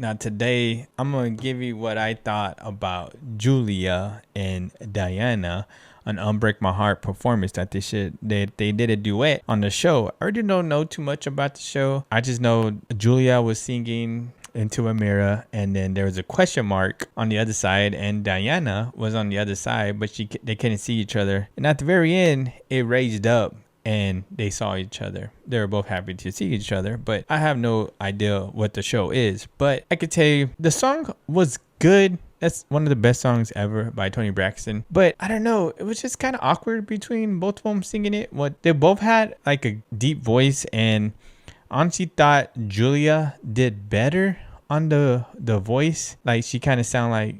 Now today I'm gonna give you what I thought about Julia and Diana, an Unbreak My Heart performance that they did a duet on the show. I already don't know too much about the show. I just know Julia was singing into a mirror, and then there was a question mark on the other side, and Diana was on the other side, but they couldn't see each other. And at the very end, it raised up and they saw each other. They were both happy to see each other, but I have no idea what the show is. But I could tell you the song was good. That's one of the best songs ever by Toni Braxton. But I don't know, it was just kind of awkward between both of them singing it. What they both had like a deep voice, and honestly thought Julia did better on the voice. Like she kind of sounded like,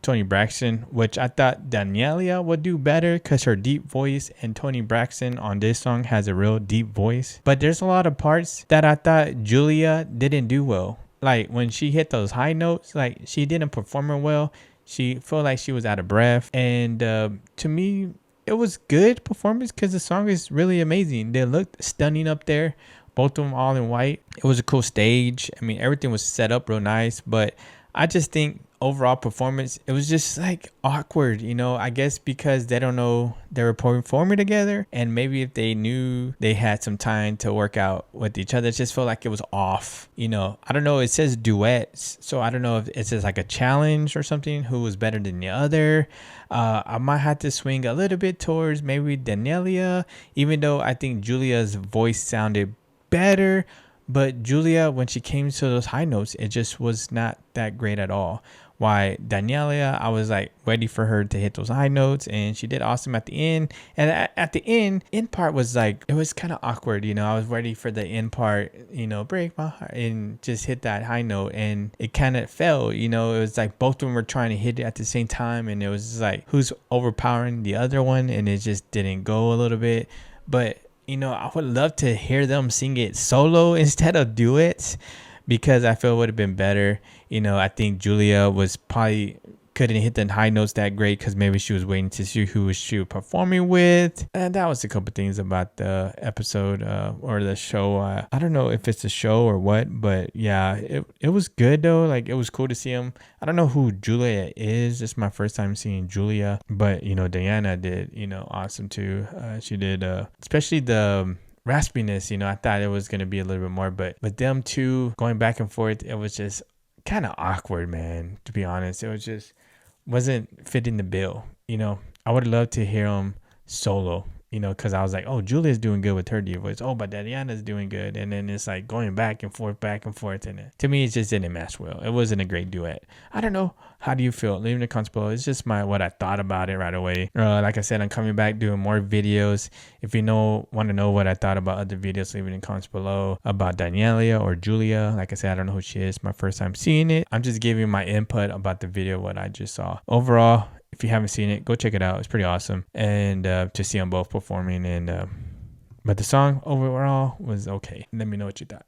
Toni Braxton, which I thought Danielia would do better because her deep voice, and Toni Braxton on this song has a real deep voice. But there's a lot of parts that I thought Julia didn't do well. Like when she hit those high notes, like she didn't perform it well. She felt like she was out of breath. And to me, it was good performance because the song is really amazing. They looked stunning up there. Both of them all in white. It was a cool stage. I mean, everything was set up real nice, but I just think overall performance, it was just like awkward, I guess because they don't know they were performing together, and maybe if they knew they had some time to work out with each other, it just felt like it was off. I don't know. It says duets, so I don't know if it says like a challenge or something, who was better than the other. I might have to swing a little bit towards maybe Danielia, even though I think Julia's voice sounded better. But Julia, when she came to those high notes, it just was not that great at all. Why Danielia, I was like ready for her to hit those high notes, and she did awesome at the end. And at the end part was like, it was kind of awkward. I was ready for the end part, break my heart and just hit that high note, and it kind of fell. It was like both of them were trying to hit it at the same time, and it was just like who's overpowering the other one, and it just didn't go a little bit. But I would love to hear them sing it solo instead of duets, because I feel it would have been better. I think Julia was probably couldn't hit the high notes that great because maybe she was waiting to see who she was performing with. And that was a couple things about the episode or the show. I don't know if it's a show or what, but yeah, it was good though. Like it was cool to see him. I don't know who Julia is. It's my first time seeing Julia, but Diana did, awesome too. She did, especially the raspiness, I thought it was going to be a little bit more, but them two going back and forth, it was just kind of awkward, man, to be honest. It was just wasn't fitting the bill. I would love to hear them solo, because I was like, oh, Julia's doing good with her deep voice. Oh, but Diana's doing good. And then it's like going back and forth. And to me, it just didn't match well. It wasn't a great duet. I don't know. How do you feel? Leave in the comments below. It's just what I thought about it right away. Like I said, I'm coming back doing more videos. If you want to know what I thought about other videos, leave it in the comments below about Danielia or Julia. Like I said, I don't know who she is. My first time seeing it. I'm just giving my input about the video, what I just saw. Overall, if you haven't seen it, go check it out. It's pretty awesome. And to see them both performing. But the song overall was okay. Let me know what you thought.